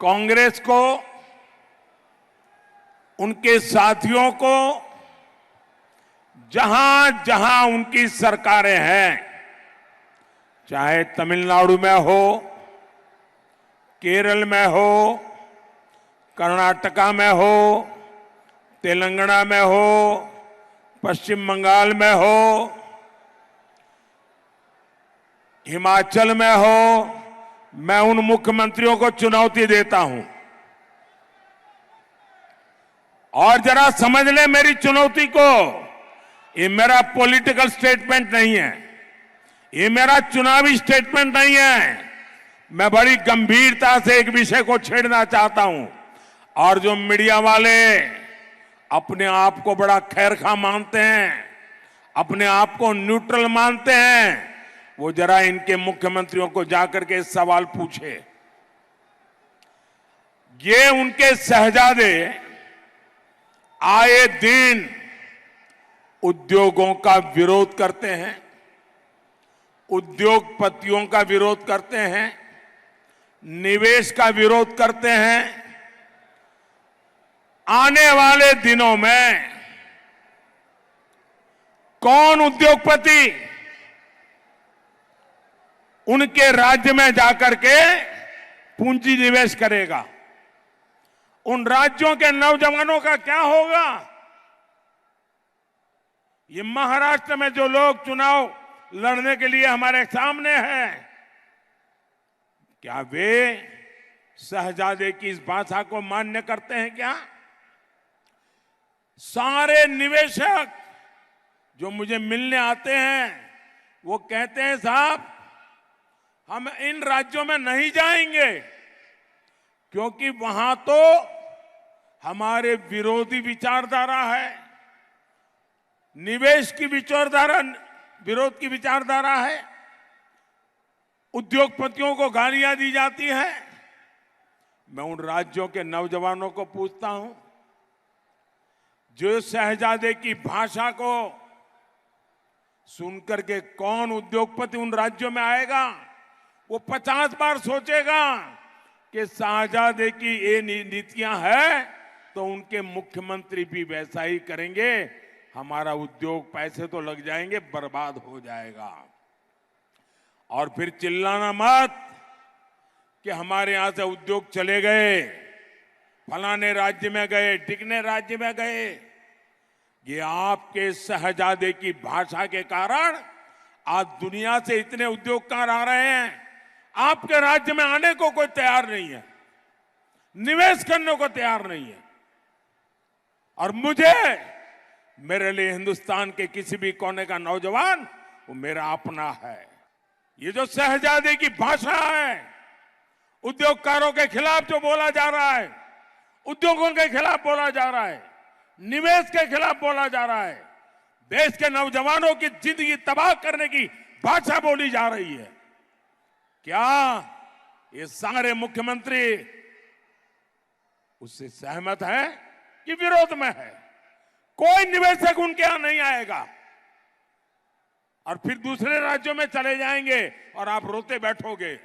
कांग्रेस को, उनके साथियों को जहां जहां उनकी सरकारें हैं, चाहे तमिलनाडु में हो, केरल में हो, कर्नाटका में हो, तेलंगाना में हो, पश्चिम बंगाल में हो, हिमाचल में हो, मैं उन मुख्यमंत्रियों को चुनौती देता हूं और जरा समझ ले मेरी चुनौती को। ये मेरा पॉलिटिकल स्टेटमेंट नहीं है, ये मेरा चुनावी स्टेटमेंट नहीं है। मैं बड़ी गंभीरता से एक विषय को छेड़ना चाहता हूं और जो मीडिया वाले अपने आप को बड़ा खैरखा मानते हैं, अपने आप को न्यूट्रल मानते हैं, वो जरा इनके मुख्यमंत्रियों को जाकर के सवाल पूछे। ये उनके शहजादे आए दिन उद्योगों का विरोध करते हैं, उद्योगपतियों का विरोध करते हैं, निवेश का विरोध करते हैं। आने वाले दिनों में कौन उद्योगपति उनके राज्य में जाकर के पूंजी निवेश करेगा? उन राज्यों के नौजवानों का क्या होगा? ये महाराष्ट्र में जो लोग चुनाव लड़ने के लिए हमारे सामने हैं, क्या वे शहजादे की इस भाषा को मान्य करते हैं क्या? सारे निवेशक जो मुझे मिलने आते हैं वो कहते हैं साहब हम इन राज्यों में नहीं जाएंगे क्योंकि वहां तो हमारे विरोधी विचारधारा है, निवेश की विचारधारा, विरोध की विचारधारा है, उद्योगपतियों को गालियां दी जाती है। मैं उन राज्यों के नौजवानों को पूछता हूं, जो शहजादे की भाषा को सुनकर के कौन उद्योगपति उन राज्यों में आएगा? वो 50 बार सोचेगा कि शहजादे की ये नीतियां हैं तो उनके मुख्यमंत्री भी वैसा ही करेंगे, हमारा उद्योग पैसे तो लग जाएंगे, बर्बाद हो जाएगा। और फिर चिल्लाना मत कि हमारे यहां से उद्योग चले गए, फलाने राज्य में गए, टिकने राज्य में गए। ये आपके शहजादे की भाषा के कारण आज दुनिया से इतने उद्योगकार आ रहे हैं, आपके राज्य में आने को कोई तैयार नहीं है, निवेश करने को तैयार नहीं है। और मुझे, मेरे लिए हिंदुस्तान के किसी भी कोने का नौजवान वो मेरा अपना है। ये जो शहजादे की भाषा है, उद्योगकारों के खिलाफ जो बोला जा रहा है, उद्योगों के खिलाफ बोला जा रहा है, निवेश के खिलाफ बोला जा रहा है, देश के नौजवानों की जिंदगी तबाह करने की भाषा बोली जा रही है। क्या ये सारे मुख्यमंत्री उससे सहमत है कि विरोध में है? कोई निवेशक उनके यहां नहीं आएगा और फिर दूसरे राज्यों में चले जाएंगे और आप रोते बैठोगे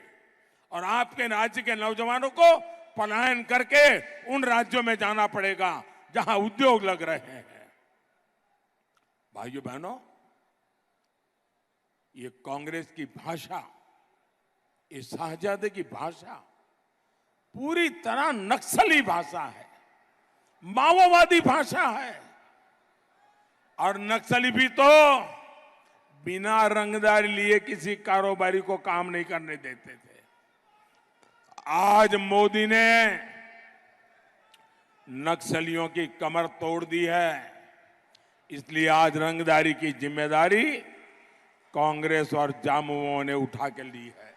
और आपके राज्य के नौजवानों को पलायन करके उन राज्यों में जाना पड़ेगा जहां उद्योग लग रहे हैं। भाइयों बहनों, ये कांग्रेस की भाषा, ये शहजादे की भाषा पूरी तरह नक्सली भाषा है, माओवादी भाषा है। और नक्सली भी तो बिना रंगदारी लिए किसी कारोबारी को काम नहीं करने देते थे। आज मोदी ने नक्सलियों की कमर तोड़ दी है, इसलिए आज रंगदारी की जिम्मेदारी कांग्रेस और जामुओं ने उठा के ली है।